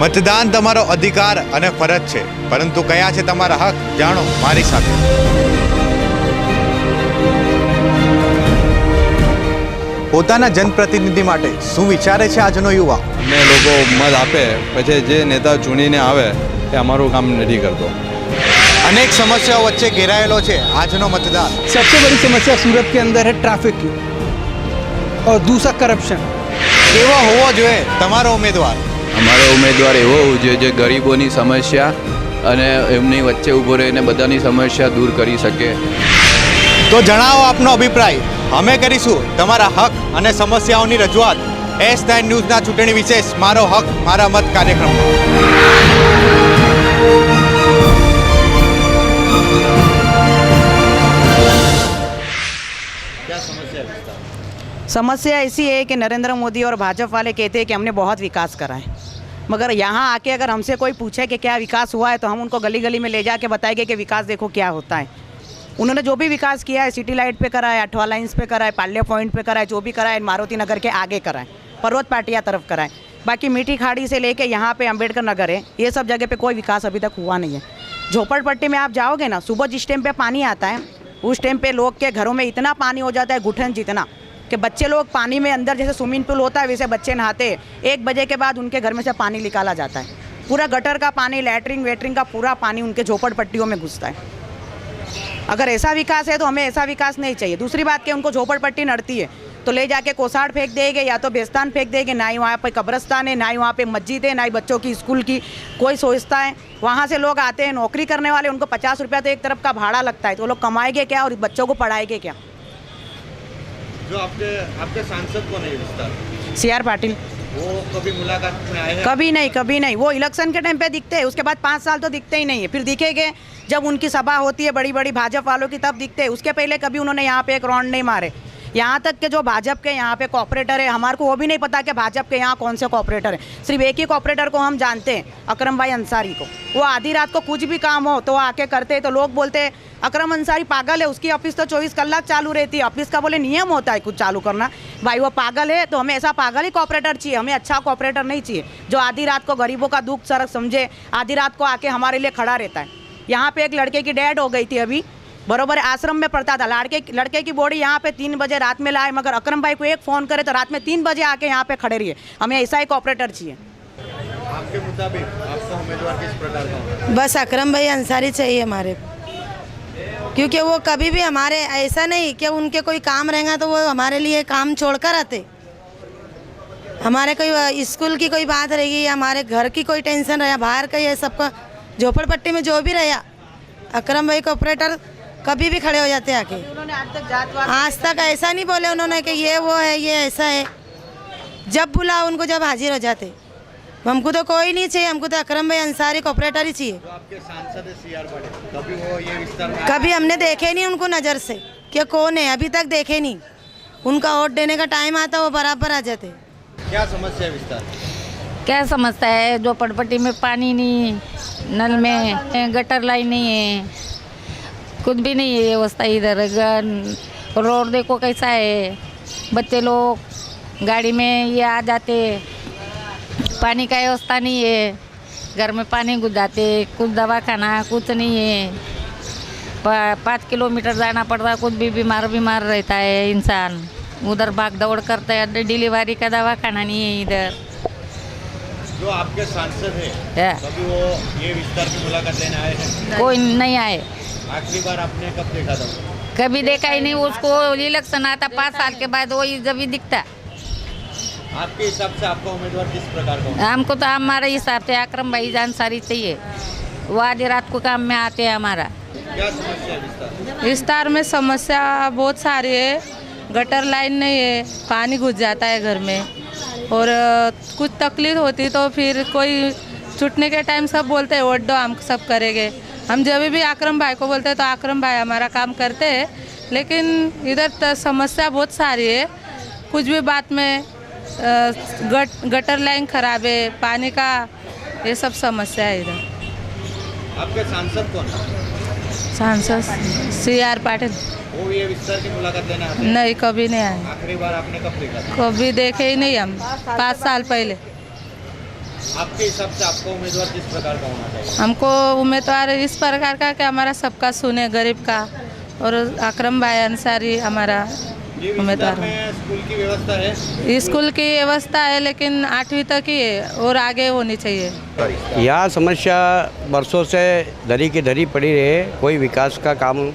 मतदान तमारो अधिकार અને ફરજ છે, પરંતુ કયા છે તમારા હક જાણો મારી સાથે। પોતાના જનપ્રતિનિધિ માટે શું વિચારે છે આજનો યુવા? અમે લોકો મત આપે પછી જે નેતા ચૂણીને આવે એ અમારું કામ નથી કરતો। अनेक समस्याओं वच्चे घेरायेलो छे आजनो मतदान। सबसे बड़ी समस्या सूरत के अंदर है ट्रैफिक की और दूसरा करप्शन। केवो होवो जोईए तमारो उम्मीदवार? અમારો ઉમેદવાર એવો હોવો જોઈએ જે ગરીબોની સમસ્યા અને એમની વચ્ચે ઊભો રહીને બધાની સમસ્યા દૂર કરી શકે। તો જણાવો આપનો અભિપ્રાય। અમે કરીશું તમારા હક અને સમસ્યાઓની રજૂઆત S9 ન્યૂઝના ચૂંટણી વિશેષ મારો હક મારા મત કાર્યક્રમમાં। समस्या ऐसी है कि नरेंद्र मोदी और भाजपा वाले कहते हैं कि हमने बहुत विकास करा है, मगर यहाँ आके अगर हमसे कोई पूछे कि क्या विकास हुआ है तो हम उनको गली गली में ले जाके बताएंगे कि विकास देखो क्या होता है। उन्होंने जो भी विकास किया है सिटी लाइट पे करा है, अठवा लाइन्स पे करा है, पाल्या पॉइंट पे करा है, जो भी करा है मारुति नगर के आगे करा है, पर्वत पाटिया तरफ करा है। बाकी मीठी खाड़ी से लेके यहाँ पे अम्बेडकर नगर है, ये सब जगह पे कोई विकास अभी तक हुआ नहीं है। झोपड़पट्टी में आप जाओगे ना, सुबह जिस टाइम पे पानी आता है उस टाइम पे लोग के घरों में इतना पानी हो जाता है घुटन जितना कि बच्चे लोग पानी में अंदर जैसे स्विमिंग पूल होता है वैसे बच्चे नहाते हैं। 1 बजे के बाद उनके घर में से पानी निकाला जाता है, पूरा गटर का पानी, लैटरिन वेटरिन का पूरा पानी उनके झोपड़पट्टियों में घुसता है। अगर ऐसा विकास है तो हमें ऐसा विकास नहीं चाहिए। दूसरी बात कि उनको झोपड़पट्टी नड़ती है तो ले जाके कोसाड़ फेंक देंगे या तो बेस्तान फेंक देंगे, ना ही वहाँ पे कब्रस्तान है, ना ही वहाँ पे मस्जिद है, ना ही बच्चों की स्कूल की कोई सोचता है। वहाँ से लोग आते हैं नौकरी करने वाले, उनको 50 रुपया तो एक तरफ का भाड़ा लगता है, तो वो लोग कमाएंगे क्या और बच्चों को पढ़ाएंगे क्या? जो आपके सांसद कौन है विस्तार? CR पाटिल। वो कभी मुलाकात में आए हैं? कभी नहीं। वो इलेक्शन के टाइम पे दिखते हैं, उसके बाद 5 साल तो दिखते ही नहीं है। फिर दिखेंगे जब उनकी सभा होती है बड़ी बड़ी भाजपा वालों की, तब दिखते हैं। उसके पहले कभी उन्होंने यहाँ पे एक राउंड नहीं मारे। यहाँ तक के जो भाजपा के यहाँ पे कॉपरेटर है, हमारे को वो भी नहीं पता कि भाजपा के यहाँ कौन से कॉपरेटर है। सिर्फ एक ही कॉपरेटर को हम जानते हैं, अकरम भाई अंसारी को। वो आधी रात को कुछ भी काम हो तो आके करते हैं, तो लोग बोलते हैं अकरम अंसारी पागल है, उसकी ऑफिस तो 24 कलाक चालू रहती है। ऑफिस का बोले नियम होता है कुछ चालू करना। भाई वो पागल है तो हमें ऐसा पागल ही कॉपरेटर चाहिए, हमें अच्छा कॉपरेटर नहीं चाहिए जो आधी रात को गरीबों का दुख सरक समझे, आधी रात को आके हमारे लिए खड़ा रहता है। यहाँ पे एक लड़के की डेथ हो गई थी अभी, बरोबर आश्रम में पड़ता था, लड़के की बॉडी यहाँ पे 3 बजे रात में लाए, मगर अकरम भाई को एक फ़ोन करे तो रात में 3 बजे आके यहाँ पे खड़े रहिए। हमें ऐसा ही कॉपरेटर चाहिए। आपके मुताबिक आपका उम्मीदवार किस प्रकार का होगा? बस अकरम भाई अंसारी चाहिए हमारे, क्योंकि वो कभी भी हमारे ऐसा नहीं कि उनके कोई काम रहेगा तो वो हमारे लिए काम छोड़कर आते। हमारे कोई स्कूल की कोई बात रहेगी या हमारे घर की कोई टेंशन रहा, बाहर का ये सबका झोपड़पट्टी में जो भी रहा, अकरम भाई कॉपरेटर कभी भी खड़े हो जाते आके। उन्होंने आज तक ऐसा नहीं बोले उन्होंने कि ये वो है ये ऐसा है, जब बुलाओ उनको जब हाजिर हो जाते। हमको तो कोई नहीं चाहिए, हमको तो अकरम भाई अंसारी कॉपरेटर ही चाहिए। जो आपके सांसद है CR पाटिल, कभी वो ये विस्तार में कभी हमने देखे नहीं उनको नज़र से कि कौन है, अभी तक देखे नहीं। उनका वोट देने का टाइम आता वो बराबर आ जाते। क्या समस्या है विस्तार? क्या समझता है, जो पटपट्टी में पानी नहीं, नल में गटर लाइन नहीं है, कुछ भी नहीं है व्यवस्था इधर। रोड देखो कैसा है, बच्चे लोग गाड़ी में ये आ जाते, पानी का व्यवस्था नहीं है, घर में पानी घुस जाते, कुछ दवाखाना कुछ नहीं है। 5 किलोमीटर जाना पड़ता, कुछ भी बीमार रहता है इंसान, उधर भाग दौड़ करते हैं, डिलीवरी का दवाखाना नहीं है इधर। जो आपके सांसद है कभी वो ये विस्तार की मुलाकात लेने आए हैं? कोई नहीं आए। आखिरी बार आपने कब देखा था? कभी देखा ही नहीं उसको। इलेक्शन आता 5 साल के बाद वही जब ही दिखता। आपके हिसाब से आपका उम्मीदवार किस प्रकार का होगा? हमको तो हमारे हिसाब से अकरम भाई अंसारी चाहिए, वो आधी रात को काम में आते हैं हमारा। क्या समस्या है विस्तार? विस्तार में समस्या बहुत सारी है, गटर लाइन नहीं है, पानी घुस जाता है घर में, और कुछ तकलीफ होती तो फिर कोई छूटने के टाइम सब बोलते हैं वोट दो हम सब करेंगे। हम जब भी अकरम भाई को बोलते हैं तो अकरम भाई हमारा काम करते हैं, लेकिन इधर समस्या बहुत सारी है। कुछ भी बात में गटर लाइन खराब है, पानी का ये सब समस्या है इधर। आपके सांसद कौन है? सांसद CR पाटिल। वो ये विस्तार की मुलाकात लेने आते हैं? नहीं, कभी नहीं आए। आखिरी बार आपने कब देखा था? कभी देखे ही नहीं हम, 5 साल पहले। आपके हिसाब से आपका उम्मीदवार किस प्रकार का होना चाहिए? हमको उम्मीदवार इस प्रकार का कि हमारा सबका सुने, गरीब का, और अकरम भाई अंसारी हमारा ये उम्मीदवार विस्तार है। में स्कूल की व्यवस्था है? स्कूल की व्यवस्था है लेकिन 8वीं तक ही है और आगे होनी चाहिए। यहाँ समस्या बरसों से धरी की धरी पड़ी है, कोई विकास का काम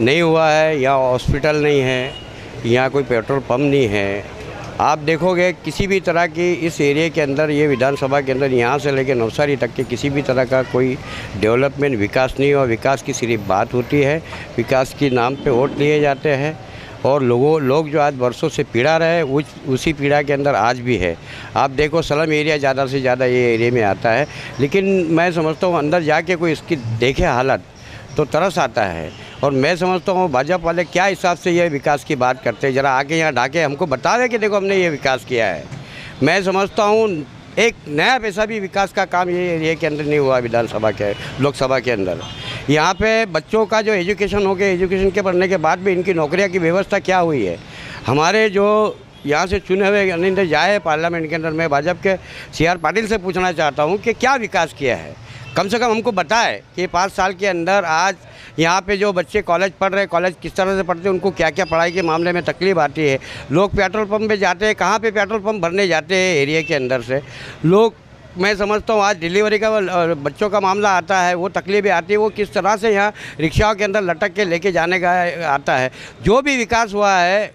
नहीं हुआ है। यहाँ हॉस्पिटल नहीं है, यहाँ कोई पेट्रोल पंप नहीं है। आप देखोगे किसी भी तरह की इस एरिया के अंदर, ये विधानसभा के अंदर, यहाँ से लेकर नवसारी तक के किसी भी तरह का कोई डेवलपमेंट, विकास नहीं हुआ। विकास की सिर्फ बात होती है, विकास के नाम पे वोट लिए जाते हैं और लोग जो आज बरसों से पीड़ा रहे उसी पीड़ा के अंदर आज भी है। आप देखो स्लम एरिया ज़्यादा से ज़्यादा ये एरिया में आता है, लेकिन मैं समझता हूँ अंदर जाके कोई इसकी देखे हालत तो तरस आता है। और मैं समझता हूँ भाजपा वाले क्या हिसाब से ये विकास की बात करते हैं, ज़रा आके यहाँ ढाके हमको बता दें कि देखो हमने ये विकास किया है। मैं समझता हूँ एक नया पैसा भी विकास का काम ये एरिया के अंदर नहीं हुआ विधानसभा के, लोकसभा के अंदर। यहाँ पे बच्चों का जो एजुकेशन हो गया, एजुकेशन के पढ़ने के बाद भी इनकी नौकरियाँ की व्यवस्था क्या हुई है। हमारे जो यहाँ से चुने हुए अनिंदर जाए पार्लियामेंट के अंदर, मैं भाजपा के CR पाटिल से पूछना चाहता हूँ कि क्या विकास किया है। कम से कम हमको बताए कि 5 साल के अंदर आज यहाँ पे जो बच्चे कॉलेज पढ़ रहे हैं, कॉलेज किस तरह से पढ़ते हैं, उनको क्या क्या पढ़ाई के मामले में तकलीफ आती है। लोग पेट्रोल पंप पे जाते हैं, कहाँ पे पेट्रोल पंप भरने जाते हैं एरिया के अंदर से लोग। मैं समझता हूँ आज डिलीवरी का बच्चों का मामला आता है, वो तकलीफें आती है, वो किस तरह से यहाँ रिक्शाओं के अंदर लटक के लेके जाने का आता है। जो भी विकास हुआ है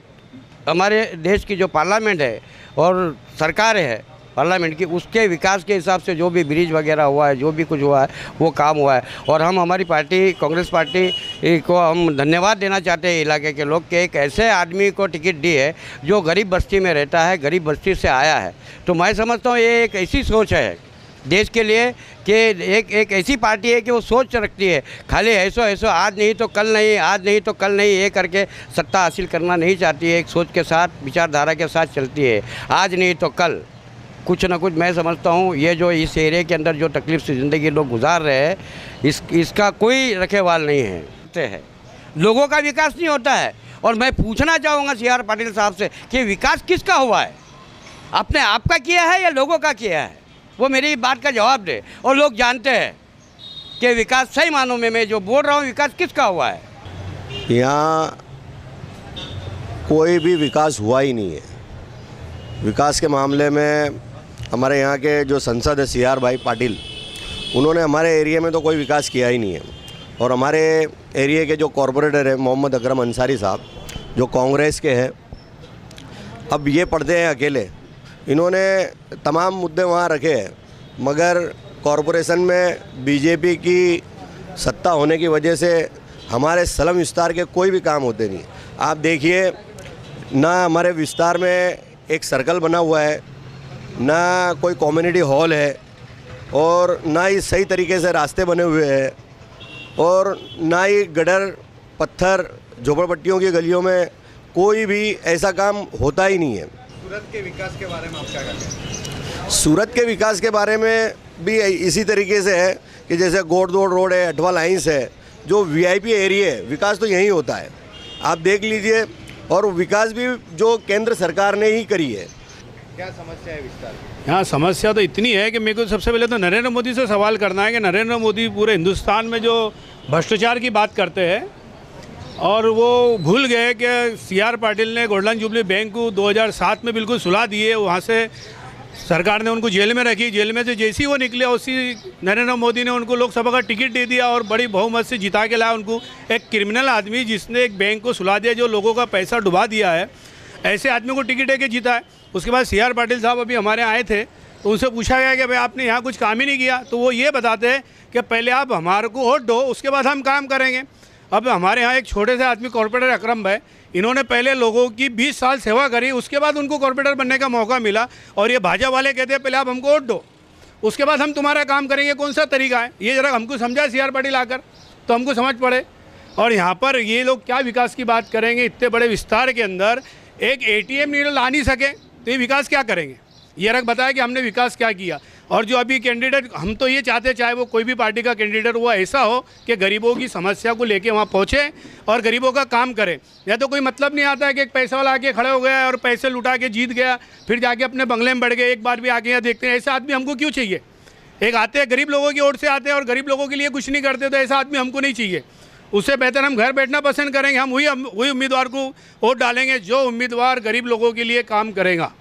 हमारे देश की जो पार्लियामेंट है और सरकार है पार्लियामेंट की, उसके विकास के हिसाब से जो भी ब्रिज वगैरह हुआ है, जो भी कुछ हुआ है वो काम हुआ है। और हम हमारी पार्टी कांग्रेस पार्टी को हम धन्यवाद देना चाहते हैं इलाके के लोग कि एक ऐसे आदमी को टिकट दी है जो गरीब बस्ती में रहता है, गरीब बस्ती से आया है। तो मैं समझता हूँ ये एक ऐसी सोच है देश के लिए कि एक ऐसी पार्टी है कि वो सोच रखती है, खाली ऐसो आज नहीं तो कल नहीं, आज नहीं तो कल नहीं ये करके सत्ता हासिल करना नहीं चाहती है। एक सोच के साथ, विचारधारा के साथ चलती है, आज नहीं तो कल कुछ ना कुछ। मैं समझता हूँ ये जो इस एरिया के अंदर जो तकलीफ से ज़िंदगी लोग गुजार रहे हैं, इसका कोई रखेवाल नहीं है। लोगों का विकास नहीं होता है। और मैं पूछना चाहूँगा CR पाटिल साहब से कि विकास किसका हुआ है, अपने आप का किया है या लोगों का किया है? वो मेरी बात का जवाब दे। और लोग जानते हैं कि विकास सही मानों में मैं जो बोल रहा हूँ विकास किसका हुआ है। यहाँ कोई भी विकास हुआ ही नहीं है। विकास के मामले में हमारे यहाँ के जो संसद है CR भाई पाटिल, उन्होंने हमारे एरिया में तो कोई विकास किया ही नहीं है। और हमारे एरिया के जो कॉरपोरेटर है मोहम्मद अकरम अंसारी साहब, जो कांग्रेस के हैं, अब ये पढ़ते हैं अकेले। इन्होंने तमाम मुद्दे वहाँ रखे हैं, मगर कॉरपोरेशन में बीजेपी की सत्ता होने की वजह से हमारे स्लम विस्तार के कोई भी काम होते नहीं। आप देखिए, ना हमारे विस्तार में एक सर्कल बना हुआ है, ना कोई कम्युनिटी हॉल है, और ना ही सही तरीके से रास्ते बने हुए हैं, और ना ही गटर पत्थर झोपड़पट्टियों की गलियों में कोई भी ऐसा काम होता ही नहीं है। सूरत के विकास के बारे में आप क्या कहते हैं? सूरत के विकास के बारे में भी इसी तरीके से है कि जैसे गोड़दोड़ रोड है, अठवा लाइन्स है, जो VIP एरिया है, विकास तो यहीं होता है। आप देख लीजिए। और विकास भी जो केंद्र सरकार ने ही करी है। क्या समस्या है विस्तार की? यहाँ समस्या तो इतनी है कि मेरे को सबसे पहले तो नरेंद्र मोदी से सवाल करना है कि नरेंद्र मोदी पूरे हिंदुस्तान में जो भ्रष्टाचार की बात करते हैं और वो भूल गए कि CR पाटिल ने गोल्डन जुबली बैंक को 2007 में बिल्कुल सुला दिए। वहाँ से सरकार ने उनको जेल में रखी, जेल में से जैसे ही वो निकले उसी नरेंद्र मोदी ने उनको लोकसभा का टिकट दे दिया और बड़ी बहुमत से जिता के लाया उनको। एक क्रिमिनल आदमी जिसने एक बैंक को सुला दिया, जो लोगों का पैसा डुबा दिया है, ऐसे आदमी को टिकट दे के जीता है। उसके बाद CR पाटिल साहब अभी हमारे आए थे तो उनसे पूछा गया कि भाई आपने यहाँ कुछ काम ही नहीं किया, तो वो ये बताते हैं कि पहले आप हमारे को वोट दो, उसके बाद हम काम करेंगे। अब हमारे यहाँ एक छोटे से आदमी कॉर्पोरेटर अकरम भाई, इन्होंने पहले लोगों की 20 साल सेवा करी, उसके बाद उनको कॉर्पोरेटर बनने का मौका मिला। और ये भाजपा वाले कहते हैं पहले आप हमको वोट दो, उसके बाद हम तुम्हारा काम करेंगे। कौन सा तरीका है ये, जरा हमको समझाए CR पाटिल आकर, तो हमको समझ पड़े। और यहाँ पर ये लोग क्या विकास की बात करेंगे, इतने बड़े विस्तार के अंदर एक ATM नहीं ला नहीं सके तो ये विकास क्या करेंगे। ये रख बताया कि हमने विकास क्या किया। और जो अभी कैंडिडेट, हम तो ये चाहते, चाहे वो कोई भी पार्टी का कैंडिडेट वो ऐसा हो कि गरीबों की समस्या को लेके वहाँ पहुँचे और गरीबों का काम करे। या तो कोई मतलब नहीं आता है कि एक पैसा वाला आके खड़े हो गया और पैसे लुटा के जीत गया, फिर जाके अपने बंगले में बैठ गए, एक बार भी आके यहाँ देखते हैं। ऐसा आदमी हमको क्यों चाहिए? एक आते हैं गरीब लोगों की ओर से आते हैं और गरीब लोगों के लिए कुछ नहीं करते, तो ऐसा आदमी हमको नहीं चाहिए। उससे बेहतर हम घर बैठना पसंद करेंगे। हम वही उम्मीदवार को वोट डालेंगे जो उम्मीदवार गरीब लोगों के लिए काम करेगा।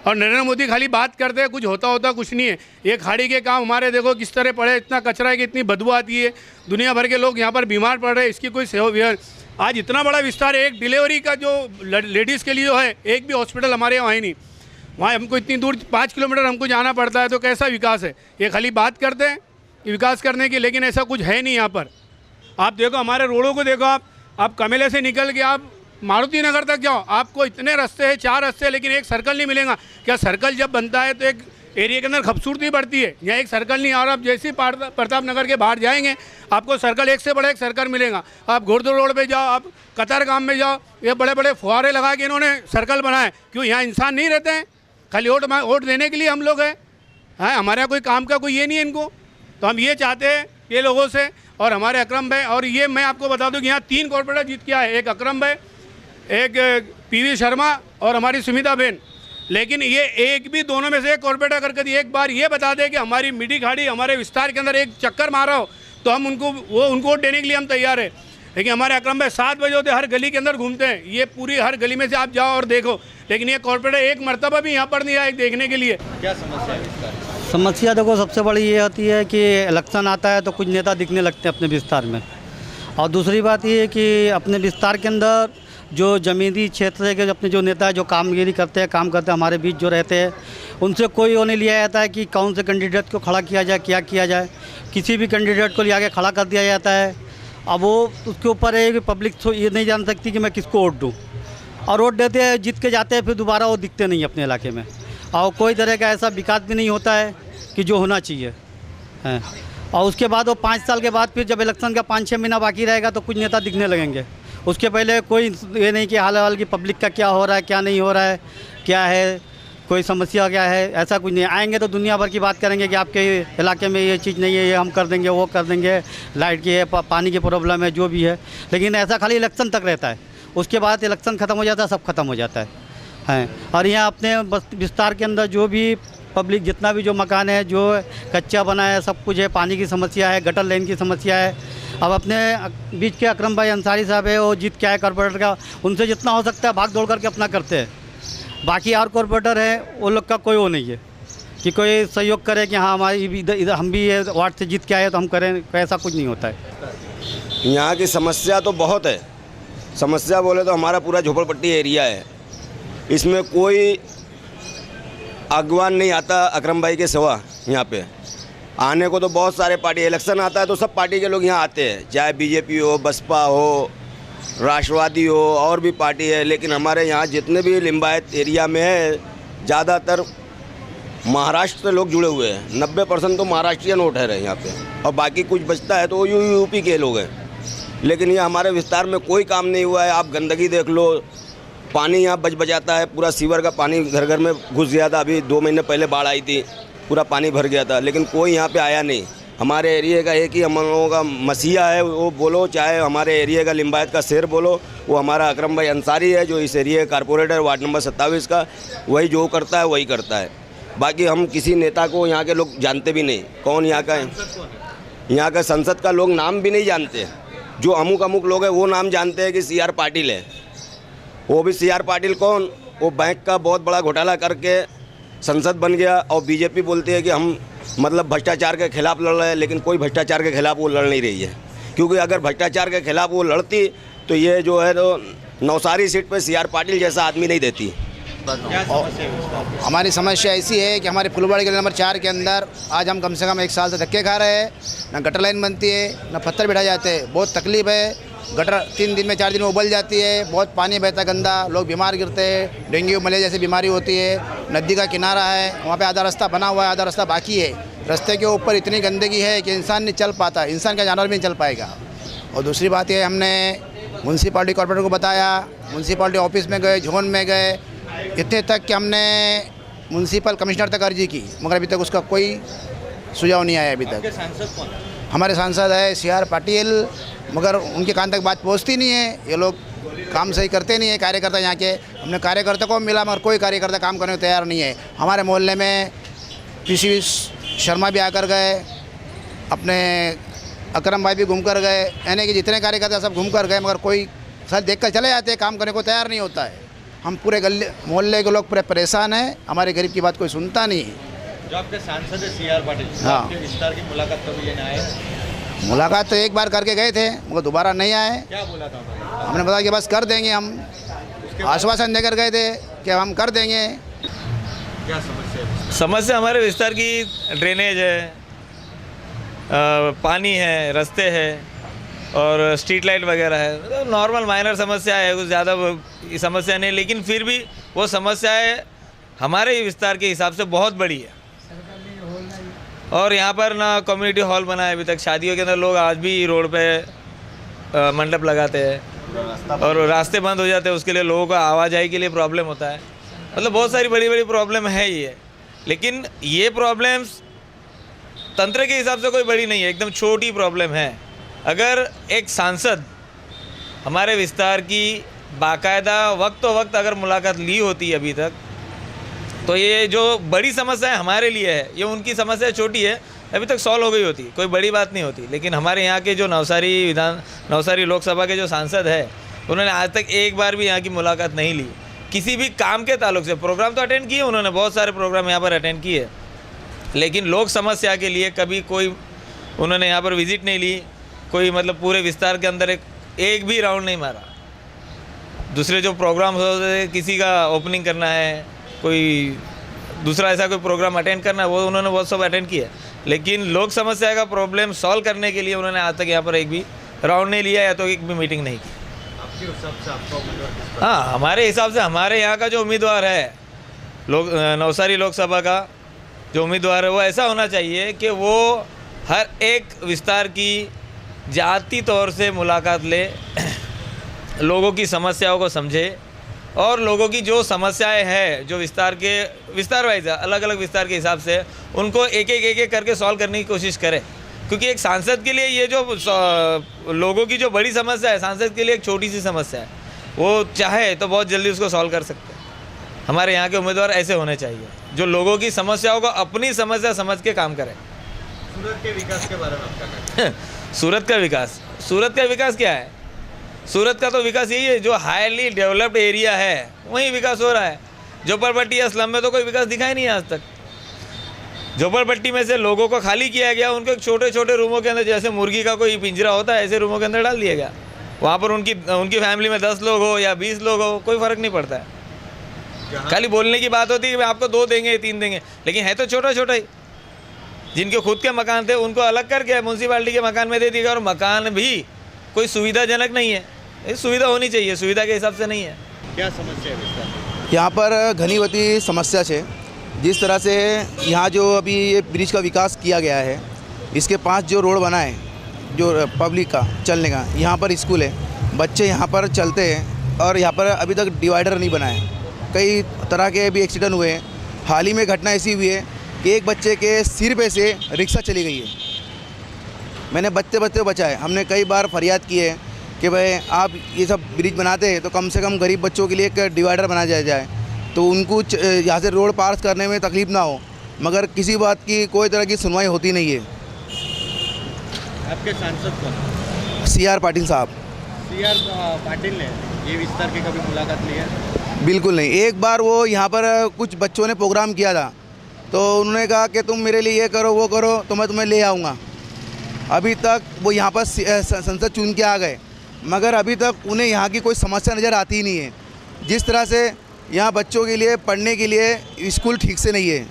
और नरेंद्र मोदी खाली बात करते हैं, कुछ होता कुछ नहीं है। ये खाड़ी के काम हमारे देखो किस तरह पड़े, इतना कचरा है कि इतनी बदबू आती है, दुनिया भर के लोग यहाँ पर बीमार पड़ रहे हैं, इसकी कोई सेवा। आज इतना बड़ा विस्तार है, एक डिलीवरी का जो लेडीज़ के लिए जो है, एक भी हॉस्पिटल हमारे यहाँ है नहीं। वहाँ हमको इतनी दूर 5 किलोमीटर हमको जाना पड़ता है, तो कैसा विकास है? ये खाली बात करते हैं विकास करने की, लेकिन ऐसा कुछ है नहीं यहाँ पर। आप देखो हमारे रोडों को देखो, आप कमेले से निकल के आप मारुति नगर तक जाओ, आपको इतने रास्ते हैं, 4 रास्ते हैं, लेकिन एक सर्कल नहीं मिलेगा। क्या सर्कल जब बनता है तो एक एरिया के अंदर खूबसूरती बढ़ती है? यहाँ एक सर्कल नहीं आ रहा। आप जैसे ही प्रताप नगर के बाहर जाएंगे आपको सर्कल, एक से बड़ा एक सर्कल मिलेगा। आप गुरुद्वारा रोड पे जाओ, आप कतारगाम में जाओ, ये बड़े बड़े फुहारे लगा के इन्होंने सर्कल बनाए। क्यों? यहाँ इंसान नहीं रहते हैं, खाली वोट देने के लिए हम लोग हैं। हमारे यहाँ कोई काम का कोई ये नहीं है इनको। तो हम ये चाहते हैं ये लोगों से, और हमारे अकरम भाई, और ये मैं आपको बता दूं कि यहाँ 3 कॉर्पोरेटर जीत के आए, एक अकरम भाई, एक पीवी शर्मा और हमारी सुमिता बेन। लेकिन ये एक भी दोनों में से एक कॉर्पोरेटर अगर कभी एक बार ये बता दे कि हमारी मीठी खाड़ी हमारे विस्तार के अंदर एक चक्कर मारा हो, तो हम उनको वोट देने के लिए हम तैयार है। लेकिन हमारे अकरम भाई 7 बजे होते हर गली के अंदर घूमते हैं, ये पूरी हर गली में से आप जाओ और देखो, लेकिन ये कॉर्पोरेटर एक मरतबा भी यहाँ पर नहीं आए देखने के लिए। क्या समस्या है? समस्या देखो सबसे बड़ी ये होती है कि इलेक्शन आता है तो कुछ नेता दिखने लगते हैं अपने विस्तार में, और दूसरी बात ये है कि अपने विस्तार के अंदर जो ज़मीनी क्षेत्र के अपने जो नेता है जो कामगिरी करते हैं, काम करते हैं, हमारे बीच जो रहते हैं, उनसे कोई वो नहीं लिया जाता है कि कौन से कैंडिडेट को खड़ा किया जाए, क्या किया जाए। किसी भी कैंडिडेट को ले आके खड़ा कर दिया जाता है। अब वो उसके ऊपर है कि पब्लिक तो ये नहीं जान सकती कि मैं किसको वोट दूँ, और वोट देते हैं, जीत के जाते हैं, फिर दोबारा वो दिखते नहीं अपने इलाके में, और कोई तरह का ऐसा विकास भी नहीं होता है कि जो होना चाहिए है। और उसके बाद वो 5 साल के बाद फिर जब इलेक्शन का 5-6 महीना बाकी रहेगा तो कुछ नेता दिखने लगेंगे। उसके पहले कोई ये नहीं कि हाल की पब्लिक का क्या हो रहा है, क्या नहीं हो रहा है, क्या है, कोई समस्या क्या है, ऐसा कुछ नहीं। आएंगे तो दुनिया भर की बात करेंगे कि आपके इलाके में ये चीज़ नहीं है, ये हम कर देंगे, वो कर देंगे, लाइट की है, पानी की प्रॉब्लम है, जो भी है। लेकिन ऐसा खाली इलेक्शन तक रहता है, उसके बाद इलेक्शन ख़त्म हो जाता है, सब खत्म हो जाता है। और यहाँ अपने विस्तार के अंदर जो भी पब्लिक, जितना भी जो मकान है, जो कच्चा बना है, सब कुछ है, पानी की समस्या है, गटर लाइन की समस्या है। अब अपने बीच के अकरम भाई अंसारी साहब है, वो जीत के आए कॉर्पोरेटर का, उनसे जितना हो सकता है भाग दौड़ करके अपना करते हैं। बाकी और कॉर्पोरेटर है वो लोग का कोई वो नहीं है कि कोई सहयोग करे कि हाँ हमारी इधर हम भी ये वार्ड से जीत के आए तो हम करें, ऐसा कुछ नहीं होता है। यहाँ की समस्या तो बहुत है। समस्या बोले तो हमारा पूरा झोपड़पट्टी एरिया है, इसमें कोई अगवान नहीं आता अकरम भाई के सिवा। यहाँ पे आने को तो बहुत सारे पार्टी, इलेक्शन आता है तो सब पार्टी के लोग यहाँ आते हैं, चाहे बीजेपी हो, बसपा हो, राष्ट्रवादी हो, और भी पार्टी है। लेकिन हमारे यहाँ जितने भी लिंबायत एरिया में है, ज़्यादातर महाराष्ट्र से लोग जुड़े हुए हैं। 90% तो महाराष्ट्रियन वोट है यहाँ पे, और बाकी कुछ बचता है तो वो यूपी के लोग हैं। लेकिन ये हमारे विस्तार में कोई काम नहीं हुआ है। आप गंदगी देख लो, पानी यहाँ बजाता है, पूरा सीवर का पानी घर घर में घुस गया था। अभी 2 महीने पहले बाढ़ आई थी, पूरा पानी भर गया था, लेकिन कोई यहाँ पे आया नहीं। हमारे एरिया का एक ही हम लोगों का मसीहा है, वो बोलो, चाहे हमारे एरिया का लिंबायत का शेर बोलो, वो हमारा अकरम भाई अंसारी है, जो इस एरिया का कारपोरेटर वार्ड नंबर 27 का। वही जो करता है वही करता है। बाकी हम किसी नेता को यहाँ के लोग जानते भी नहीं, कौन यहाँ का है। यहाँ का संसद का लोग नाम भी नहीं जानते। जो अमुक लोग हैं वो नाम जानते हैं कि CR पाटिल है। वो भी CR पाटिल कौन? वो बैंक का बहुत बड़ा घोटाला करके संसद बन गया, और बीजेपी बोलती है कि हम मतलब भ्रष्टाचार के खिलाफ लड़ रहे हैं, लेकिन कोई भ्रष्टाचार के खिलाफ वो लड़ नहीं रही है। क्योंकि अगर भ्रष्टाचार के खिलाफ वो लड़ती तो ये जो है तो नौसारी सीट पे CR पाटिल जैसा आदमी नहीं देती। हमारी समस्या ऐसी है कि हमारे फुलवाड़ी गली नंबर 4 के अंदर आज हम कम से कम 1 साल से धक्के खा रहे हैं। ना गटर लाइन बनती है, ना पत्थर बिठाए जाते हैं, बहुत तकलीफ है। गटर 3 दिन में 4 दिन में उबल जाती है, बहुत पानी बहता गंदा, लोग बीमार गिरते हैं, डेंगू मलेरिया जैसी बीमारी होती है। नदी का किनारा है, वहाँ पे आधा रास्ता बना हुआ है, आधा रास्ता बाकी है। रास्ते के ऊपर इतनी गंदगी है कि इंसान नहीं चल पाता, इंसान का जानवर भी नहीं चल पाएगा। और दूसरी बात ये, हमने म्यूनसिपाल्टी कॉर्पोरेटर को बताया, म्यूनसिपाल्टी ऑफिस में गए, जोन में गए, इतने तक कि हमने म्यूनसिपल कमिश्नर तक अर्जी की, मगर अभी तक उसका कोई सुझाव नहीं आया अभी तक। सांसद कौन है? हमारे सांसद है CR पाटिल, मगर उनके कान तक बात पहुंचती नहीं है। ये लोग काम सही करते नहीं है कार्यकर्ता यहाँ के। हमने कार्यकर्ता को मिला मगर कोई कार्यकर्ता काम करने को तैयार नहीं है। हमारे मोहल्ले में PC शर्मा भी आकर गए, अपने अकरम भाई भी घूम कर गए, यानी कि जितने कार्यकर्ता सब घूम कर गए, मगर कोई सर देख कर चले जाते हैं, काम करने को तैयार नहीं होता है। हम पूरे गले मोहल्ले के लोग पूरे परेशान हैं, हमारे गरीब की बात कोई सुनता नहीं है। जो आपके सांसद है CR पाटिल, हाँ। आपके विस्तार की मुलाकात कभी लेने आए? मुलाकात तो एक बार करके गए थे, मगर दोबारा नहीं आए। क्या बोला था उन्होंने? हमने बताया कि बस कर देंगे, हम आश्वासन देकर गए थे कि हम कर देंगे। क्या समस्या है? समस्या हमारे विस्तार की ड्रेनेज है, पानी है, रास्ते है और स्ट्रीट लाइट वगैरह है। तो नॉर्मल माइनर समस्या है, कुछ ज़्यादा समस्या नहीं, लेकिन फिर भी वो समस्याएं हमारे विस्तार के हिसाब से बहुत बड़ी है। और यहाँ पर ना कम्युनिटी हॉल बना है अभी तक। शादियों के अंदर लोग आज भी रोड पे मंडप लगाते हैं और रास्ते बंद हो जाते हैं, उसके लिए लोगों को आवाजाही के लिए प्रॉब्लम होता है। मतलब बहुत सारी बड़ी बड़ी प्रॉब्लम है ये, लेकिन ये प्रॉब्लम्स तंत्र के हिसाब से कोई बड़ी नहीं है, एकदम छोटी प्रॉब्लम है। अगर एक सांसद हमारे विस्तार की बाकायदा वक्त अगर मुलाकात ली होती अभी तक, तो ये जो बड़ी समस्या हमारे लिए है, ये उनकी समस्या छोटी है, अभी तक सॉल्व हो गई होती, कोई बड़ी बात नहीं होती। लेकिन हमारे यहाँ के जो नवसारी लोकसभा के जो सांसद है, उन्होंने आज तक एक बार भी यहाँ की मुलाकात नहीं ली किसी भी काम के ताल्लुक से। प्रोग्राम तो अटेंड किए उन्होंने, बहुत सारे प्रोग्राम यहाँ पर अटेंड किए, लेकिन लोक समस्या के लिए कभी कोई उन्होंने यहाँ पर विज़िट नहीं ली। कोई मतलब पूरे विस्तार के अंदर एक भी राउंड नहीं मारा। दूसरे जो प्रोग्राम होते हैं, किसी का ओपनिंग करना है, कोई दूसरा ऐसा कोई प्रोग्राम अटेंड करना है, वो उन्होंने बहुत सब अटेंड किया, लेकिन लोक समस्या का प्रॉब्लम सॉल्व करने के लिए उन्होंने आज तक यहाँ पर एक भी राउंड नहीं लिया या तो एक भी मीटिंग नहीं की। आपके हिसाब से आपका उम्मीदवार? हाँ, हमारे हिसाब से हमारे यहाँ का जो उम्मीदवार है नवसारी लोकसभा का जो उम्मीदवार है, वो ऐसा होना चाहिए कि वो हर एक विस्तार की जाती तौर से मुलाकात ले, लोगों की समस्याओं को समझे और लोगों की जो समस्याएं हैं, जो विस्तार वाइज अलग अलग विस्तार के हिसाब से उनको एक एक करके सॉल्व करने की कोशिश करे। क्योंकि एक सांसद के लिए ये जो लोगों की जो बड़ी समस्या है, सांसद के लिए एक छोटी सी समस्या है, वो चाहे तो बहुत जल्दी उसको सॉल्व कर सकते हैं। हमारे यहाँ के उम्मीदवार ऐसे होने चाहिए जो लोगों की समस्याओं को अपनी समस्या समझ के काम करें। सूरत के विकास के बारे में आपका क्या? सूरत का विकास क्या है? सूरत का तो विकास यही है, जो हाईली डेवलप्ड एरिया है वहीं विकास हो रहा है। झोपड़पट्टी या स्लम में तो कोई विकास दिखाई नहीं आज तक। झोपड़पट्टी में से लोगों को खाली किया गया, उनको छोटे छोटे रूमों के अंदर, जैसे मुर्गी का कोई पिंजरा होता है, ऐसे रूमों के अंदर डाल दिया गया। वहाँ पर उनकी फैमिली में 10 लोग हो या 20 लोग हो, कोई फ़र्क नहीं पड़ता है। खाली बोलने की बात होती है कि आपको 2 देंगे 3 देंगे, लेकिन है तो छोटा छोटा ही। जिनके खुद के मकान थे उनको अलग करके म्यूनसिपालिटी के मकान में दे दिया, और मकान भी कोई सुविधाजनक नहीं है। ये सुविधा होनी चाहिए, सुविधा के हिसाब से नहीं है। क्या समस्या है विस्तार? यहाँ पर घनीवती समस्या है। जिस तरह से यहाँ जो अभी ये ब्रिज का विकास किया गया है, इसके 5 जो रोड बना है जो पब्लिक का चलने का, यहाँ पर स्कूल है, बच्चे यहाँ पर चलते हैं, और यहाँ पर अभी तक डिवाइडर नहीं बना है। कई तरह के भी एक्सीडेंट हुए हैं। हाल ही में घटना ऐसी हुई है कि एक बच्चे के सिर पे से रिक्शा चली गई है। मैंने बच्चे बचाए। हमने कई बार फरियाद की है कि भाई आप ये सब ब्रिज बनाते हैं तो कम से कम गरीब बच्चों के लिए एक डिवाइडर बना जाए तो उनको यहाँ से रोड पार करने में तकलीफ़ ना हो, मगर किसी बात की कोई तरह की सुनवाई होती नहीं है। आपके सांसद कौन? CR पाटिल साहब। CR पाटिल ने ये विस्तार की कभी मुलाकात ली है? बिल्कुल नहीं। एक बार वो यहाँ पर कुछ बच्चों ने प्रोग्राम किया था, तो उन्होंने कहा कि तुम मेरे लिए ये करो वो करो तो मैं तुम्हें ले आऊँगा। अभी तक वो यहाँ पर संसद चुन के आ गए, मगर अभी तक उन्हें यहाँ की कोई समस्या नज़र आती ही नहीं है। जिस तरह से यहाँ बच्चों के लिए पढ़ने के लिए स्कूल ठीक से नहीं है,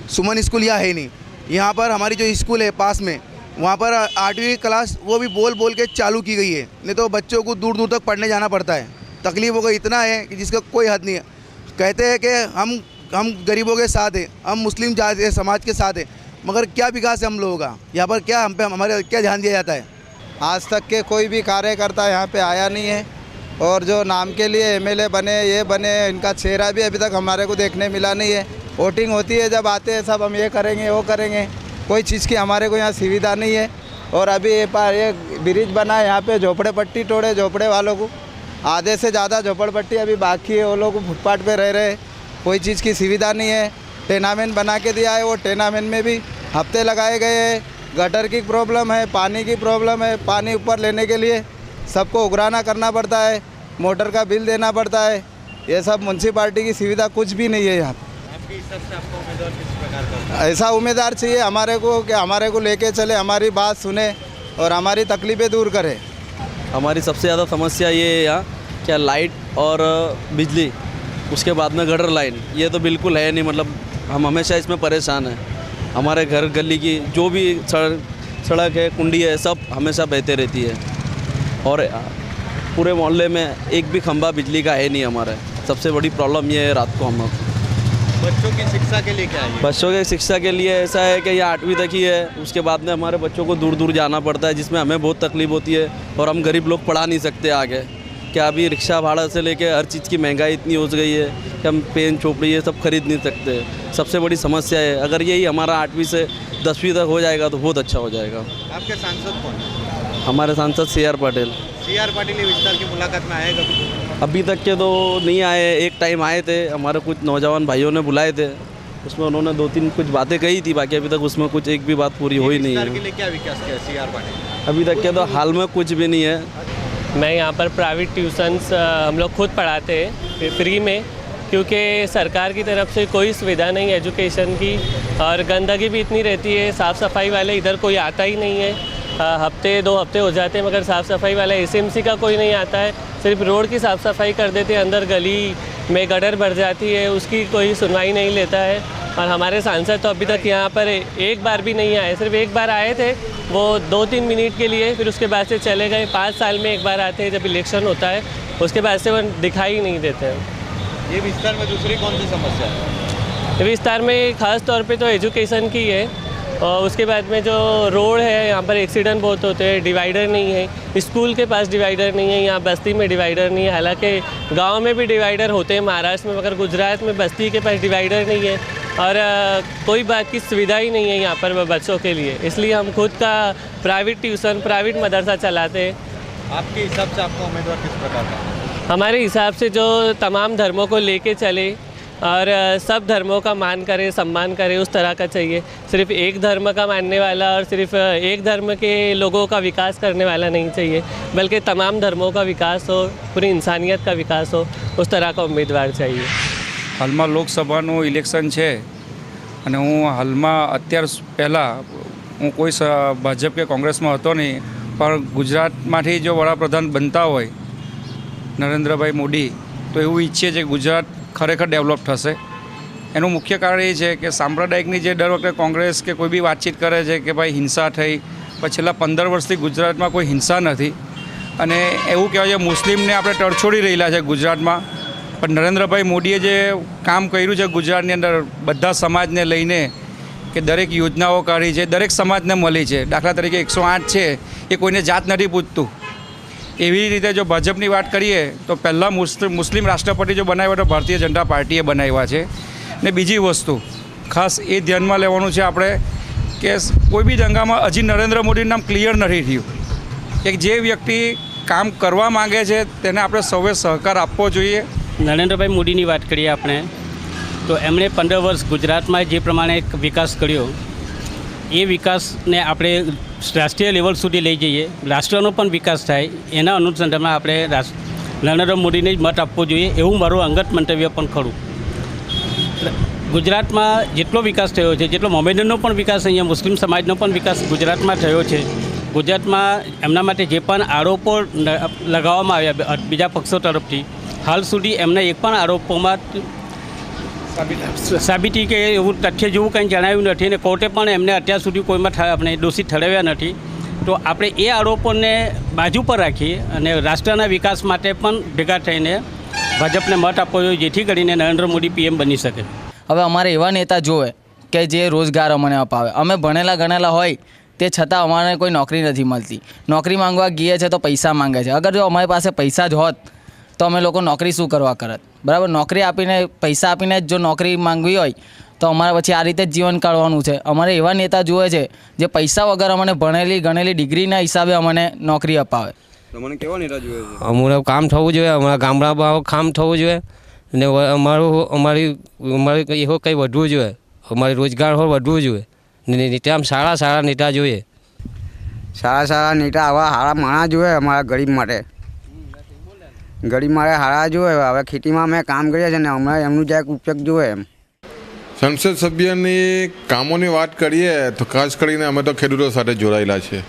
सुमन स्कूल यहाँ है नहीं। यहाँ पर हमारी जो स्कूल है पास में, वहाँ पर 8वीं क्लास वो भी बोल के चालू की गई है, नहीं तो बच्चों को दूर दूर तक पढ़ने जाना पड़ता है। तकलीफ़ों का इतना है कि जिसका कोई हद नहीं है। कहते हैं कि हम गरीबों के साथ हैं, हम मुस्लिम जाति समाज के साथ हैं, मगर क्या विकास है हम लोगों का? यहाँ पर क्या हम पे हमारे क्या ध्यान दिया जाता है? आज तक के कोई भी कार्यकर्ता यहाँ पे आया नहीं है, और जो नाम के लिए MLA बने ये बने, इनका चेहरा भी अभी तक हमारे को देखने मिला नहीं है। वोटिंग होती है जब आते हैं सब हम ये करेंगे वो करेंगे, कोई चीज़ की हमारे को यहाँ सुविधा नहीं है। और अभी ये ब्रिज बना है यहाँ पे, झोपड़े पट्टी तोड़े झोपड़े वालों को, आधे से ज़्यादा झोपड़पट्टी अभी बाकी है, वो लोग फुटपाथ पे रह रहे हैं, कोई चीज़ की सुविधा नहीं है। टेनामेंट बना के दिया है, वो टेनामेंट में भी हफ्ते लगाए गए हैं। गटर की प्रॉब्लम है, पानी की प्रॉब्लम है, पानी ऊपर लेने के लिए सबको उगराना करना पड़ता है, मोटर का बिल देना पड़ता है। ये सब म्यूनसिपाल्टी की सुविधा कुछ भी नहीं है यहाँ पर। आपके हिसाब से आपको उम्मीदवार किस प्रकार का? ऐसा उम्मीदवार चाहिए हमारे को कि हमारे को लेके चले, हमारी बात सुने और हमारी तकलीफ़ें दूर करे। हमारी सबसे ज़्यादा समस्या ये है यहाँ क्या लाइट और बिजली, उसके बाद में गटर लाइन, ये तो बिल्कुल है नहीं। मतलब हम हमेशा इसमें परेशान हैं। हमारे घर गली की जो भी सड़क है, कुंडी है, सब हमेशा बहते रहती है। और पूरे मोहल्ले में एक भी खंभा बिजली का है नहीं हमारे। सबसे बड़ी प्रॉब्लम ये है रात को हम। बच्चों की शिक्षा के लिए क्या है? बच्चों की शिक्षा के लिए ऐसा है कि यह 8वीं तक ही है, उसके बाद में हमारे बच्चों को दूर दूर जाना पड़ता है, जिसमें हमें बहुत तकलीफ होती है। और हम गरीब लोग पढ़ा नहीं सकते आगे। क्या अभी रिक्शा भाड़ा से लेके हर चीज़ की महंगाई इतनी हो गई है कि हम पेन चोपड़ी ये सब खरीद नहीं सकते। सबसे बड़ी समस्या है। अगर यही हमारा 8वीं से 10वीं तक हो जाएगा तो बहुत अच्छा हो जाएगा। आपके सांसद कौन है? हमारे सांसद CR पाटिल। CR पाटिल विस्तार की मुलाकात में आए कभी? अभी तक के तो नहीं आए। एक टाइम आए थे, हमारे कुछ नौजवान भाइयों ने बुलाए थे, उसमें उन्होंने 2-3 कुछ बातें कही थी, बाकी अभी तक उसमें कुछ एक भी बात पूरी हुई नहीं विस्तार के है। लिए क्या विकास किया CR पाटिल? अभी तक के तो हाल में कुछ भी नहीं है। मैं यहाँ पर प्राइवेट ट्यूशन्स हम लोग खुद पढ़ाते हैं फ्री में, क्योंकि सरकार की तरफ से कोई सुविधा नहीं है एजुकेशन की, और गंदगी भी इतनी रहती है। साफ़ सफाई वाले इधर कोई आता ही नहीं है। हफ्ते 2 हफ्ते हो जाते हैं मगर साफ़ सफाई वाला SMC का कोई नहीं आता है। सिर्फ रोड की साफ़ सफाई कर देते हैं, अंदर गली में गटर भर जाती है, उसकी कोई सुनवाई नहीं लेता है। और हमारे सांसद तो अभी तक यहाँ पर एक बार भी नहीं आए। सिर्फ एक बार आए थे, वो 2-3 मिनट के लिए, फिर उसके बाद से चले गए। 5 साल में एक बार आते हैं जब इलेक्शन होता है, उसके बाद से वो दिखाई नहीं देते हैं। ये विस्तार में दूसरी कौन सी समस्या है? विस्तार में ख़ास तौर पे तो एजुकेशन की है, और उसके बाद में जो रोड है यहाँ पर एक्सीडेंट बहुत होते हैं। डिवाइडर नहीं है, स्कूल के पास डिवाइडर नहीं है, यहाँ बस्ती में डिवाइडर नहीं है। हालांकि गांव में भी डिवाइडर होते हैं महाराष्ट्र में, मगर गुजरात में बस्ती के पास डिवाइडर नहीं है। और कोई बात की सुविधा ही नहीं है यहाँ पर बच्चों के लिए। इसलिए हम खुद का प्राइवेट ट्यूशन, प्राइवेट मदरसा चलाते हैं। आपके हिसाब से आपका उम्मीदवार किस प्रकार का? हमारे हिसाब से जो तमाम धर्मों को लेके चले और सब धर्मों का मान करे, सम्मान करे, उस तरह का चाहिए। सिर्फ एक धर्म का मानने वाला और सिर्फ एक धर्म के लोगों का विकास करने वाला नहीं चाहिए, बल्कि तमाम धर्मों का विकास हो, पूरी इंसानियत का विकास हो, उस तरह का उम्मीदवार चाहिए। हालમાં લોકસભાનું ઇલેક્શન છે અને હું હાલમાં અત્યાર પહેલાં હું કોઈ ભાજપ કે કોંગ્રેસમાં હતો નહીં, પણ ગુજરાતમાંથી જો વડાપ્રધાન બનતા હોય નરેન્દ્રભાઈ મોદી, તો એવું ઈચ્છીએ છે કે ગુજરાત ખરેખર ડેવલપ થશે। એનું મુખ્ય કારણ એ છે કે સાંપ્રદાયિકની જે દર વખતે કોંગ્રેસ કે કોઈ બી વાતચીત કરે છે કે ભાઈ હિંસા થઈ, પણ છેલ્લા 15 વર્ષથી ગુજરાતમાં કોઈ હિંસા નથી। અને એવું કહેવાય છે મુસ્લિમને આપણે તરછોડી રહેલા છે ગુજરાતમાં, પણ નરેન્દ્રભાઈ મોદીએ જે કામ કર્યું છે ગુજરાતની અંદર બધા સમાજને લઈને, કે દરેક યોજનાઓ કાઢી છે, દરેક સમાજને મળી છે। દાખલા તરીકે 108 છે એ કોઈને જાત નથી પૂછતું। એવી રીતે જો ભાજપની વાત કરીએ તો પહેલાં મુસ્લિમ રાષ્ટ્રપતિ જો બનાવ્યા તો ભારતીય જનતા પાર્ટીએ બનાવ્યા છે। ને બીજી વસ્તુ ખાસ એ ધ્યાનમાં લેવાનું છે આપણે કે કોઈ બી દંગામાં હજી નરેન્દ્ર મોદીનું નામ ક્લિયર નથી થયું। કે જે વ્યક્તિ કામ કરવા માગે છે તેને આપણે સૌએ સહકાર આપવો જોઈએ। નરેન્દ્રભાઈ મોદીની વાત કરીએ આપણે તો એમણે 15 વર્ષ ગુજરાતમાં જે પ્રમાણે વિકાસ કર્યો, એ વિકાસને આપણે રાષ્ટ્રીય લેવલ સુધી લઈ જઈએ, રાષ્ટ્રનો પણ વિકાસ થાય, એના અનુસંધાનમાં આપણે નરેન્દ્ર મોદીને જ મત આપવો જોઈએ, એવું મારું અંગત મંતવ્ય પણ ખરું। ગુજરાતમાં જેટલો વિકાસ થયો છે, જેટલો મોમેડનનો પણ વિકાસ, અહીંયા મુસ્લિમ સમાજનો પણ વિકાસ ગુજરાતમાં થયો છે। ગુજરાતમાં એમના માટે જે પણ આરોપો લગાવવામાં આવ્યા બીજા પક્ષો તરફથી, હાલ સુધી એમના એક પણ આરોપોમાં સાબિતી કે એવું તથ્ય જેવું કંઈ જણાવ્યું નથી, અને કોર્ટે પણ એમને અત્યાર સુધી કોઈમાં આપણે દોષિત ઠરાવ્યા નથી। તો આપણે એ આરોપોને બાજુ પર રાખી અને રાષ્ટ્રના વિકાસ માટે પણ ભેગા થઈને ભાજપને મત આપવો જોઈએ, જેથી કરીને નરેન્દ્ર મોદી PM બની શકે। હવે અમારે એવા નેતા જોવે કે જે રોજગાર અમને અપાવે। અમે ભણેલા ગણેલા હોય તે છતાં અમારે કોઈ નોકરી નથી મળતી। નોકરી માંગવા ગઈએ છે તો પૈસા માંગે છે। અગર જો અમારી પાસે પૈસા જ હોત તો અમે લોકો નોકરી શું કરવા કરત, બરાબર? નોકરી આપીને, પૈસા આપીને જો નોકરી માંગવી હોય તો અમારે પછી આ રીતે જ જીવન કાઢવાનું છે. અમારે એવા નેતા જોઈએ છે જે પૈસા વગર અમને ભણેલી ગણેલી ડિગ્રીના હિસાબે અમને નોકરી અપાવે. તમને કેવા નેતા જોઈએ છે? અમારું કામ થવું જોઈએ, અમારા ગામડામાં કામ થવું જોઈએ ને અમારી એવો કંઈ વધવું જોઈએ, અમારે રોજગાર હોય વધવું જોઈએ ને નેતા સારા નેતા જોઈએ. સારા નેતા આવા સારા માણસ જોઈએ અમારા ગરીબ માટે સારા જોઈએ. હવે ખેતીમાં અમે કામ કરીએ છીએ ને અમારે એમનું જ્યાં ઉપયોગ જોઈએ એમ. સંસદ સભ્યની કામોની વાત કરીએ તો ખાસ કરીને અમે તો ખેડૂતો સાથે જોડાયેલા છે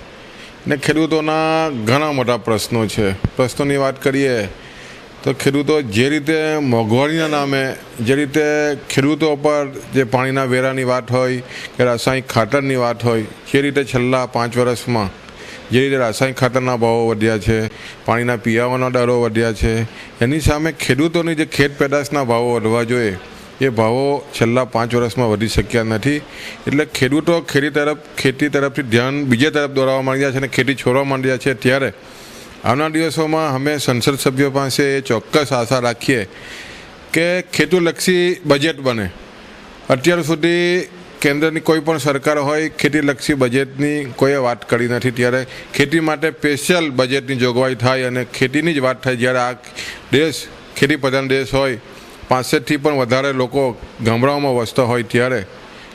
ને ખેડૂતોના ઘણા મોટા પ્રશ્નો છે. પ્રશ્નોની વાત કરીએ તો ખેડૂતો જે રીતે મોંઘવારીના નામે જે રીતે ખેડૂતો પર જે પાણીના વેરાની વાત હોય કે રાસાયણિક ખાતરની વાત હોય, જે રીતે છેલ્લા 5 વર્ષમાં જે રીતે રાસાયણિક ખાતરના ભાવો વધ્યા છે, પાણીના પીવાના દરો વધ્યા છે, એની સામે ખેડૂતોની જે ખેત પેદાશના ભાવો વધવા જોઈએ એ ભાવો છેલ્લા 5 વર્ષમાં વધી શક્યા નથી. એટલે ખેડૂતો ખેતી તરફથી ધ્યાન બીજે તરફ દોરાવવા માંડ્યા છે અને ખેતી છોડવા માંડ્યા છે. ત્યારે આવનારા દિવસોમાં અમે સંસદ સભ્યો પાસે ચોક્કસ આશા રાખીએ કે ખેતુલક્ષી બજેટ બને. અત્યાર સુધી કેન્દ્રની કોઈ પણ સરકાર હોય ખેતીલક્ષી બજેટની કોઈએ વાત કરી નથી. ત્યારે ખેતી માટે સ્પેશિયલ બજેટની જોગવાઈ થાય અને ખેતીની જ વાત થાય. જ્યારે આ દેશ ખેતી પ્રધાન દેશ હોય, 65થી પણ વધારે લોકો ગામડાઓમાં વસતા હોય, ત્યારે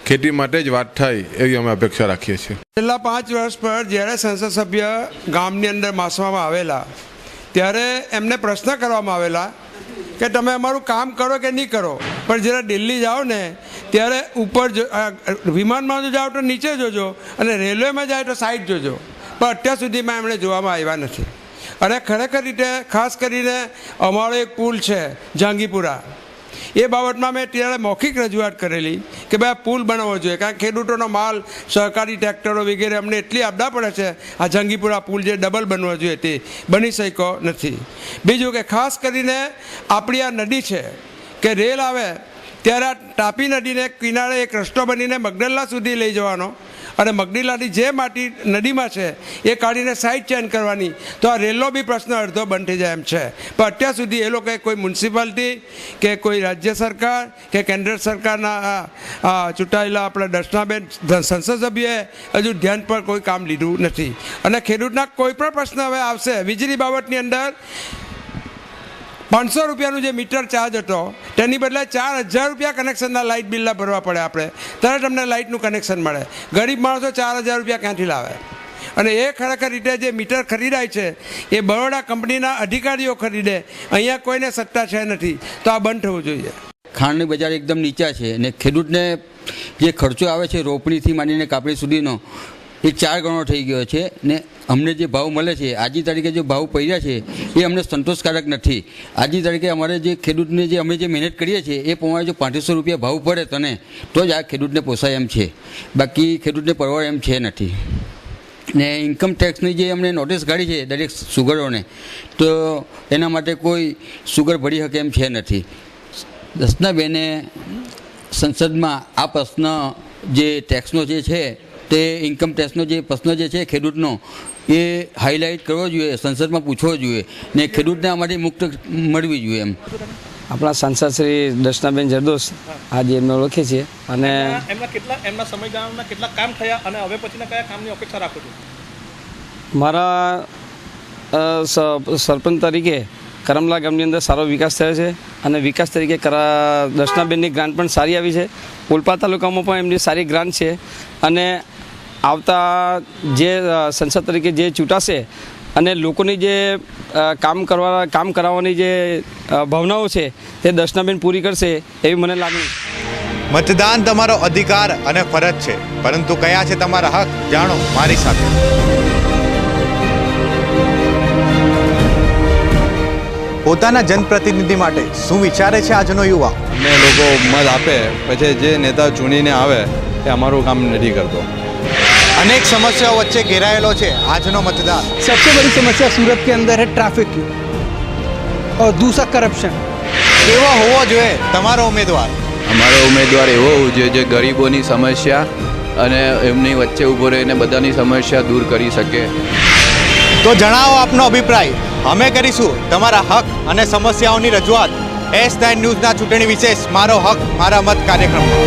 ખેતી માટે જ વાત થાય એવી અમે અપેક્ષા રાખીએ છીએ. છેલ્લા 5 વર્ષ પર જ્યારે સંસદ સભ્ય ગામની અંદર માસવામાં આવેલા ત્યારે એમને પ્રશ્ન કરવામાં આવેલા કે તમે અમારું કામ કરો કે નહીં કરો, પણ જ્યારે દિલ્હી જાઓ ને ત્યારે ઉપર વિમાનમાં જો જાઓ તો નીચે જોજો અને રેલવેમાં જાય તો સાઈડ જોજો, પણ અત્યાર સુધીમાં એમણે જોવામાં આવ્યા નથી. અને ખરેખર રીતે ખાસ કરીને અમારો એક પુલ છે જહાંગીપુરા, એ બાબતમાં મેં ત્યારે મૌખિક રજૂઆત કરેલી કે ભાઈ આ પુલ બનાવવો જોઈએ, કારણ કે ખેડૂતોનો માલ, સહકારી ટ્રેક્ટરો વગેરે અમને એટલી આપદા પડે છે. આ જહાંગીપુરા પુલ જે ડબલ બનવો જોઈએ તે બની શક્યો નથી. બીજું કે ખાસ કરીને આપણી આ નદી છે કે રેલ આવે ત્યારે આ તાપી નદીને કિનારે એક રસ્તો બનીને મગદલ્લા સુધી લઈ જવાનો અને મગદલ્લાની જે માટી નદીમાં છે એ કાઢીને સાઈડ ચેન્જ કરવાની, તો આ રેલનો બી પ્રશ્ન અડધો બંધ થઈ જાય એમ છે. પણ અત્યાર સુધી એ લોકોએ કોઈ મ્યુનિસિપાલિટી કે કોઈ રાજ્ય સરકાર કે કેન્દ્ર સરકારના ચૂંટાયેલા આપણા દર્શનાબેન સંસદ સભ્યએ હજુ ધ્યાન પર કોઈ કામ લીધું નથી. અને ખેડૂતના કોઈ પણ પ્રશ્ન હવે આવશે. વીજળી બાબતની અંદર 500 રૂપિયાનું જે મીટર ચાર્જ હતો તેની બદલે 4000 રૂપિયા કનેક્શનના લાઇટ બિલના ભરવા પડે આપણે, ત્યારે તમને લાઇટનું કનેક્શન મળે. ગરીબ માણસો 4000 રૂપિયા ક્યાંથી લાવે? અને એ ખરેખર રીતે જે મીટર ખરીદાય છે એ બરોડા કંપનીના અધિકારીઓ ખરીદે, અહીંયા કોઈને સત્તા છે નથી, તો આ બંધ થવું જોઈએ. ખાંડની બજાર એકદમ નીચા છે અને ખેડૂતને જે ખર્ચો આવે છે રોપણીથી માંડીને કાપણી સુધીનો એ 4 ગણો થઈ ગયો છે ને અમને જે ભાવ મળે છે આજની તારીખે જે ભાવ પડ્યા છે એ અમને સંતોષકારક નથી. આજની તારીખે અમારે જે ખેડૂતને જે અમે જે મહેનત કરીએ છીએ એ પ્રમાણે જો 3500 રૂપિયા ભાવ પડે તને તો જ આ ખેડૂતને પોસાય એમ છે, બાકી ખેડૂતને પરવડે એમ છે નથી. ને ઇન્કમ ટેક્સની જે અમને નોટિસ કાઢી છે દરેક સુગરોને, તો એના માટે કોઈ સુગર ભરી શકે એમ છે નથી. દર્શનાબેને સંસદમાં આ પ્રશ્ન જે ટેક્સનો જે છે તે ઇન્કમ ટેક્સનો જે પ્રશ્ન જે છે ખેડૂતનો એ હાઇલાઇટ કરવો જોઈએ, સંસદમાં પૂછવો જોઈએ ને ખેડૂતને આમાંથી મુક્ત મળવી જોઈએ એમ. આપણા સાંસદ શ્રી દર્શનાબેન જરદોશ આજે એમને ઓળખીએ છીએ અને એમના સમયગાળામાં કેટલા કામ થયા અને હવે પછીના કયા કામની અપેક્ષા રાખો છો? મારા સરપંચ તરીકે કરમલા ગામની અંદર સારો વિકાસ થયો છે અને વિકાસ તરીકે દર્શનાબેનની ગ્રાન્ટ પણ સારી આવી છે. ઓલપા તાલુકામાં પણ એમની સારી ગ્રાન્ટ છે અને આવતા જે સંસદ તરીકે જે ચૂંટાશે અને લોકોની જે કામ કરાવવાની જે ભાવનાઓ છે તે દર્શનાબેન પૂરી કરશે એવી મને લાગણી. મતદાન તમારો અધિકાર અને ફરજ છે, પરંતુ કયા છે તમારા હક જાણો મારી સાથે. પોતાના જનપ્રતિનિધિ માટે શું વિચારે છે આજનો યુવા? અમે લોકો મત આપે પછી જે નેતા ચૂણીને આવે એ અમારું કામ નથી કરતો. अनेक समस्याओं वच्चे घेरायेलो छे आजनो मतदान. सबसे बड़ी समस्या सूरत के अंदर है ट्रैफिक की और दूसरा करप्शन. केवो होवो जोईए तमारो उम्मीदवार? અમારો ઉમેદવાર એવો હોવો જોઈએ જે ગરીબોની સમસ્યા અને એમની વચ્ચે ઊભો રહીને બધાની સમસ્યા દૂર કરી શકે. તો જણાવો આપનો અભિપ્રાય. અમે કરીશું તમારા હક અને સમસ્યાઓની રજૂઆત S9 ન્યૂઝના ચૂંટણી વિશેષ મારો હક મારા મત કાર્યક્રમમાં